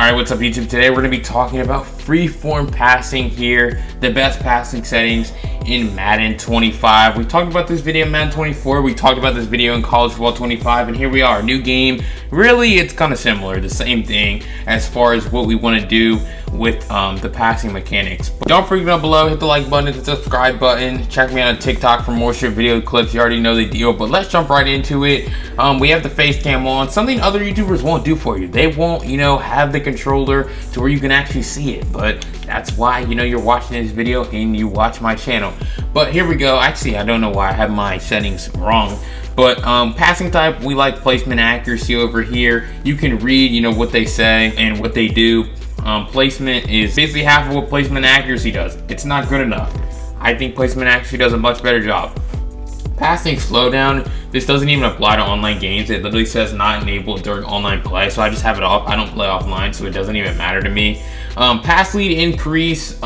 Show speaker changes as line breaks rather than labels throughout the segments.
Alright, what's up YouTube? Today we're going to be talking about freeform passing here, the best passing settings in Madden 25. We talked about this video in Madden 24, we talked about this video in College Football 25, and here we are, new game. Really, it's kind of similar, the same thing as far as what we want to do with the passing mechanics. But don't forget down below, hit the like button, hit the subscribe button, check me out on TikTok for more short video clips. You already know the deal, but let's jump right into it. We have the face cam on, something other YouTubers won't do for you. They won't, have the controller to where you can actually see it, but that's why, you're watching this video and you watch my channel. But here we go. Actually, I don't know why I have my settings wrong. But passing type, we like placement accuracy over here. You can read, what they say and what they do. Placement is basically half of what placement accuracy does. It's not good enough. I think placement accuracy does a much better job. Passing slowdown, this doesn't even apply to online games. It literally says not enabled during online play, so I just have it off. I don't play offline, so it doesn't even matter to me. Pass lead increase,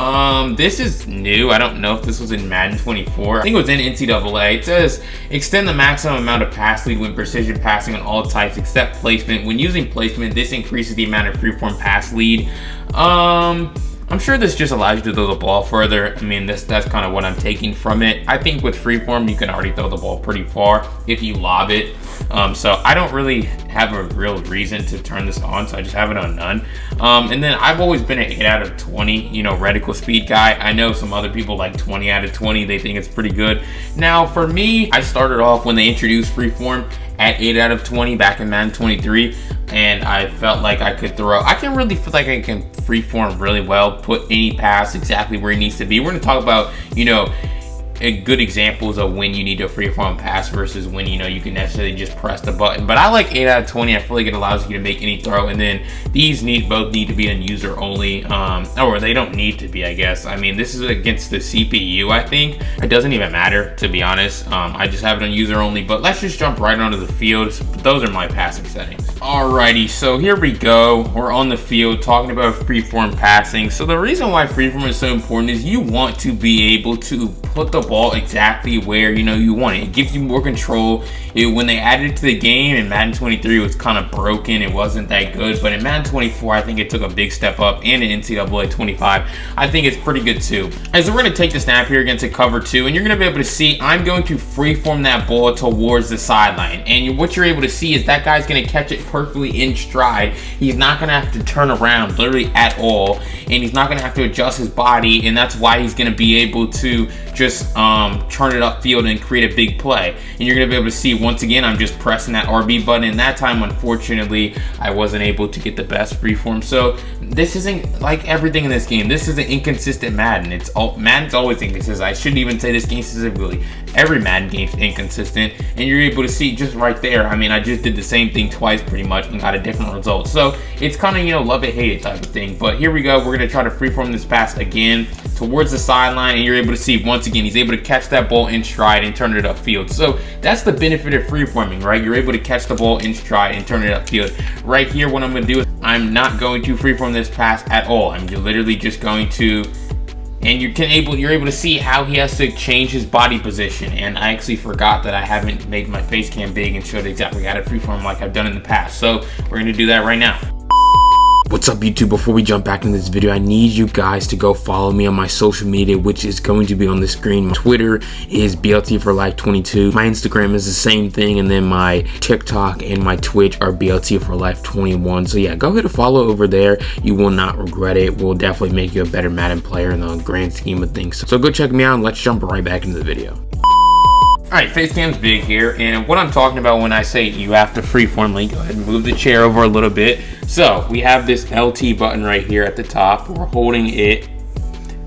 this is new. I don't know if this was in Madden 24. I think it was in NCAA. It says extend the maximum amount of pass lead when precision passing on all types except placement. When using placement, this increases the amount of freeform pass lead. I'm sure this just allows you to throw the ball further. I mean, that's kind of what I'm taking from it. I think with freeform, you can already throw the ball pretty far if you lob it. So I don't really have a real reason to turn this on, so I just have it on none. And then I've always been an 8 out of 20, reticle speed guy. I know some other people like 20 out of 20. They think it's pretty good. Now, for me, I started off when they introduced freeform at 8 out of 20 back in Madden 23, and I felt like I could throw. I can really feel like I can freeform really well, put any pass exactly where it needs to be. We're going to talk about, good examples of when you need to freeform pass versus when you can necessarily just press the button. But I like 8 out of 20. I feel like it allows you to make any throw, and then these both need to be on user only, or they don't need to be, I guess. I mean, this is against the CPU. I think it doesn't even matter, to be honest. I just have it on user only. But let's just jump right onto the field. Those are my passing settings. Alrighty, so here we go. We're on the field talking about freeform passing. So the reason why freeform is so important is you want to be able to put the ball exactly where you want it. It gives you more control. When they added it to the game in Madden 23, it was kind of broken. It wasn't that good, but in Madden 24, I think it took a big step up, and in NCAA 25, I think it's pretty good too. As we're going to take the snap here against a cover 2, and you're going to be able to see I'm going to freeform that ball towards the sideline, and what you're able to see is that guy's going to catch it perfectly in stride. He's not going to have to turn around literally at all, and he's not going to have to adjust his body, and that's why he's going to be able to just turn it upfield and create a big play. And you're going to be able to see, once again, I'm just pressing that RB button, and that time, unfortunately, I wasn't able to get the best freeform. So this isn't like everything in this game. This is an inconsistent Madden. Madden's always inconsistent. I shouldn't even say this game specifically. Every Madden game's inconsistent, and you're able to see just right there. I mean, I just did the same thing twice pretty much and got a different result. So it's kind of, love it, hate it type of thing. But here we go. We're going to try to freeform this pass again towards the sideline, and you're able to see, once again, he's able to catch that ball in stride and turn it upfield. So that's the benefit of freeforming, right? You're able to catch the ball in stride and turn it upfield. Right here, what I'm going to do is I'm not going to freeform this pass at all. I'm literally just going to, and you're able to see how he has to change his body position. And I actually forgot that I haven't made my face cam big and showed exactly how to freeform like I've done in the past. So we're going to do that right now. What's up YouTube? Before we jump back into this video, I need you guys to go follow me on my social media, which is going to be on the screen. My Twitter is BLT4Life22. My Instagram is the same thing, and then my TikTok and my Twitch are BLT4Life21. So yeah, go ahead and follow over there. You will not regret it. We'll definitely make you a better Madden player in the grand scheme of things. So go check me out, and let's jump right back into the video. Alright, face cam's big here, and what I'm talking about when I say you have to freeform, go ahead and move the chair over a little bit. So we have this LT button right here at the top. We're holding it,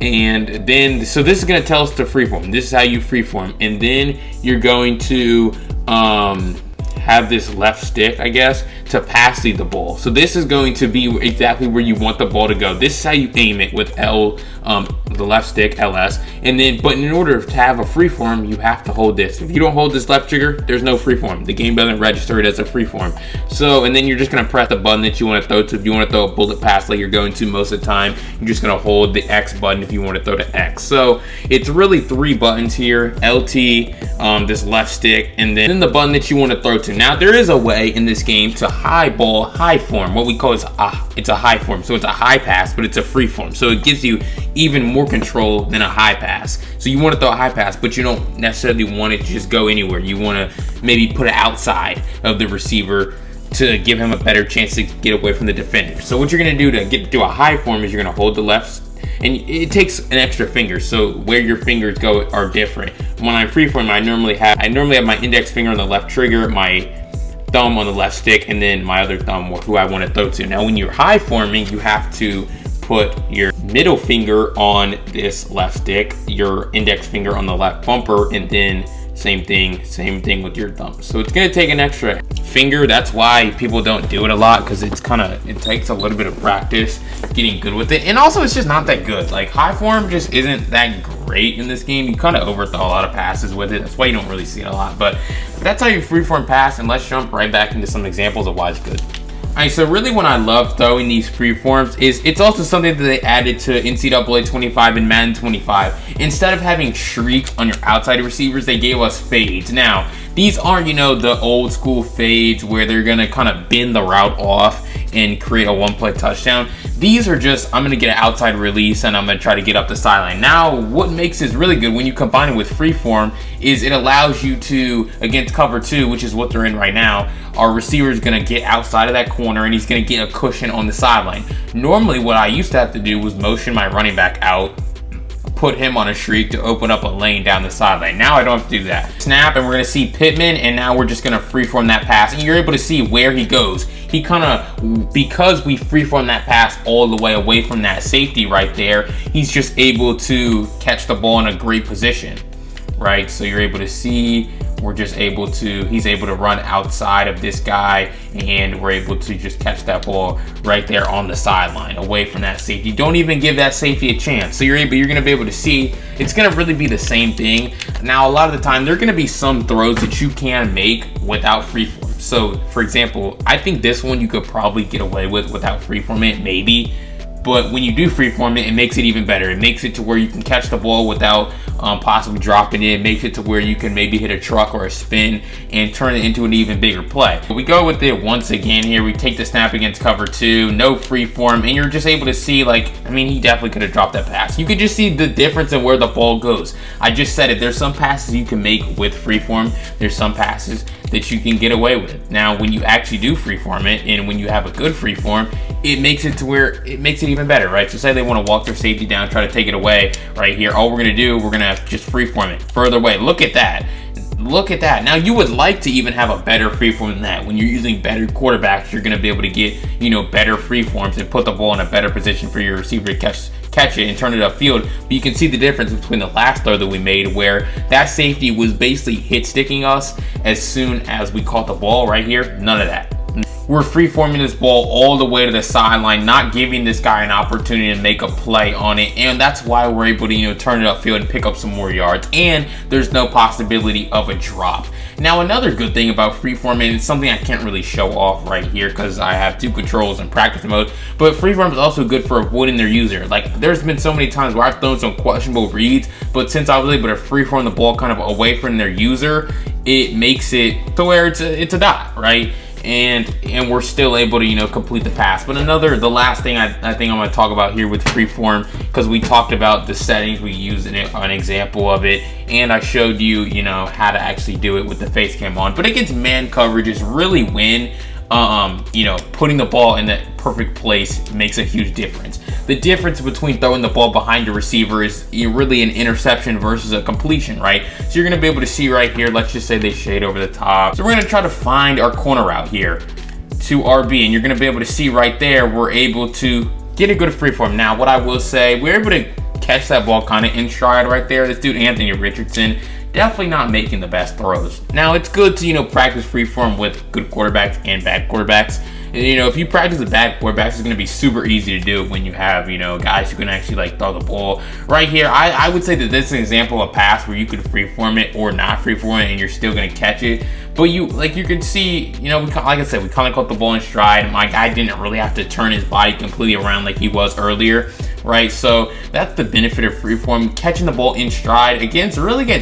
and then so this is going to tell us to freeform. This is how you freeform, and then you're going to have this left stick, I guess, to pass the ball. So this is going to be exactly where you want the ball to go. This is how you aim it with the left stick, LS. And then, but in order to have a freeform, you have to hold this. If you don't hold this left trigger, there's no freeform. The game doesn't register it as a freeform. So, and then you're just gonna press the button that you want to throw to. If you want to throw a bullet pass like you're going to most of the time, you're just gonna hold the X button if you want to throw to X. So it's really 3 buttons here: LT, this left stick, and then the button that you want to throw to. Now there is a way in this game to high ball, high form. What we call it's a high form. So it's a high pass, but it's a free form. So it gives you even more control than a high pass. So you want to throw a high pass, but you don't necessarily want it to just go anywhere. You want to maybe put it outside of the receiver to give him a better chance to get away from the defender. So what you're going to do to get to a high form is you're going to hold the left, and it takes an extra finger. So where your fingers go are different. When I freeform, I normally have my index finger on the left trigger, my thumb on the left stick, and then my other thumb who I want to throw to. Now when you're high forming, you have to put your middle finger on this left stick, your index finger on the left bumper, and then same thing with your thumb. So it's gonna take an extra finger. That's why people don't do it a lot, because it takes a little bit of practice getting good with it. And also it's just not that good. Like high form just isn't that great in this game. You kind of overthrow a lot of passes with it. That's why you don't really see it a lot. But that's how you freeform pass, and let's jump right back into some examples of why it's good. Alright, so really what I love throwing these freeforms is it's also something that they added to ncaa 25 and Madden 25. Instead of having streaks on your outside receivers, they gave us fades. Now, these aren't, the old school fades where they're gonna kind of bend the route off and create a one-play touchdown. These are just, I'm gonna get an outside release and I'm gonna try to get up the sideline. Now, what makes this really good when you combine it with freeform is it allows you to, against cover 2, which is what they're in right now, our receiver is gonna get outside of that corner and he's gonna get a cushion on the sideline. Normally, what I used to have to do was motion my running back out, put him on a streak to open up a lane down the sideline. Now I don't have to do that. Snap, and we're gonna see Pittman, and now we're just gonna freeform that pass, and you're able to see where he goes. He kind of, because we freeform that pass all the way away from that safety right there, he's just able to catch the ball in a great position, right? So you're able to see, he's able to run outside of this guy, and we're able to just catch that ball right there on the sideline away from that safety. Don't even give that safety a chance. So you're gonna be able to see, it's gonna really be the same thing. Now, a lot of the time, there are gonna be some throws that you can make without freeform. So for example, I think this one you could probably get away with without freeform it, maybe. But when you do freeform it, it makes it even better. It makes it to where you can catch the ball without possibly dropping it. It makes it to where you can maybe hit a truck or a spin and turn it into an even bigger play. We go with it once again here. We take the snap against cover 2, no freeform, and you're just able to see, he definitely could have dropped that pass. You could just see the difference in where the ball goes. I just said it. There's some passes you can make with freeform. There's some passes that you can get away with. Now, when you actually do freeform it, and when you have a good freeform, it makes it to where it makes it even better, right? So say they want to walk their safety down, try to take it away right here. All we're gonna do, we're gonna just freeform it further away. Look at that. Look at that. Now, you would like to even have a better freeform than that. When you're using better quarterbacks, you're gonna be able to get, better freeforms and put the ball in a better position for your receiver to catch it and turn it upfield. But you can see the difference between the last throw that we made, where that safety was basically hit sticking us as soon as we caught the ball right here. None of that. We're freeforming this ball all the way to the sideline, not giving this guy an opportunity to make a play on it, and that's why we're able to turn it upfield and pick up some more yards, and there's no possibility of a drop. Now, another good thing about freeforming, it's something I can't really show off right here because I have 2 controls in practice mode, but freeform is also good for avoiding their user. There's been so many times where I've thrown some questionable reads, but since I was able to freeform the ball kind of away from their user, it makes it to where it's a dot, right? And we're still able to complete the pass. But the last thing I think I'm going to talk about here with freeform, because we talked about the settings, we used an example of it, and I showed you how to actually do it with the face cam on. But against man coverages, really when putting the ball in the perfect place makes a huge difference. The difference between throwing the ball behind the receiver is really an interception versus a completion, right? So you're gonna be able to see right here, let's just say they shade over the top. So we're gonna try to find our corner route here to RB, and you're gonna be able to see right there, we're able to get a good freeform. Now, what I will say, we're able to catch that ball kind of in stride right there. This dude, Anthony Richardson, definitely not making the best throws. Now, it's good to, practice freeform with good quarterbacks and bad quarterbacks. you know, if you practice the backboard pass, it's going to be super easy to do when you have, you know, guys who can actually like throw the ball. Right here, I would say that this is an example of a pass where you could freeform it or not freeform it and you're still going to catch it. But you can see, you know, like I said, we kind of caught the ball in stride. My guy didn't really have to turn his body completely around like he was earlier, right? So that's the benefit of freeform. Catching the ball in stride against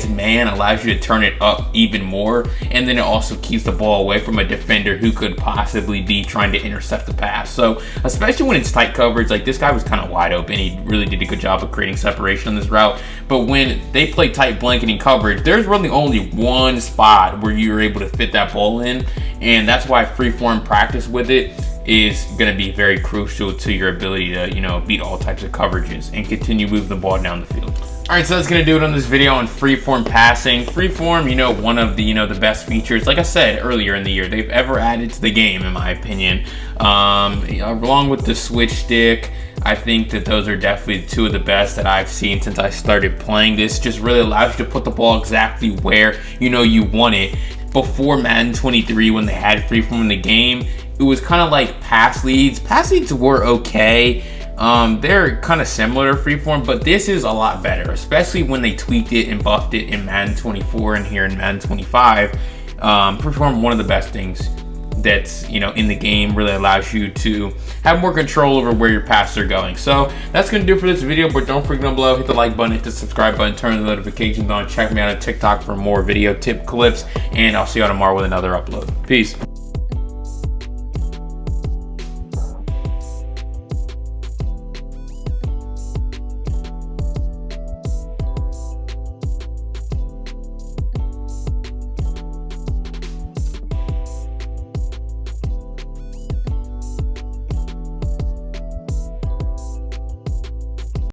man allows you to turn it up even more, and then it also keeps the ball away from a defender who could possibly be trying to intercept the pass. So especially when it's tight coverage, like this guy was kind of wide open. He really did a good job of creating separation on this route. But when they play tight blanketing coverage, there's really only one spot where you're able to fit that ball in, and that's why freeform practice with it is going to be very crucial to your ability to, you know, beat all types of coverages and continue moving the ball down the field. All right, so that's going to do it on this video on freeform passing. Freeform, you know, one of the, you know, the best features, like I said earlier in the year, they've ever added to the game, in my opinion. Along with the switch stick, I think that those are definitely two of the best that I've seen since I started playing. This just really allows you to put the ball exactly where, you know, you want it. Before Madden 23, when they had freeform in the game, it was kind of like pass leads. Pass leads were okay. They're kind of similar to freeform, but this is a lot better, especially when they tweaked it and buffed it in Madden 24 and here in Madden 25. Freeform, one of the best things that's, you know, in the game, really allows you to have more control over where your passes are going. So that's gonna do it for this video, but don't forget down below, hit the like button, hit the subscribe button, turn the notifications on, check me out on TikTok for more video tip clips, and I'll see you all tomorrow with another upload. Peace.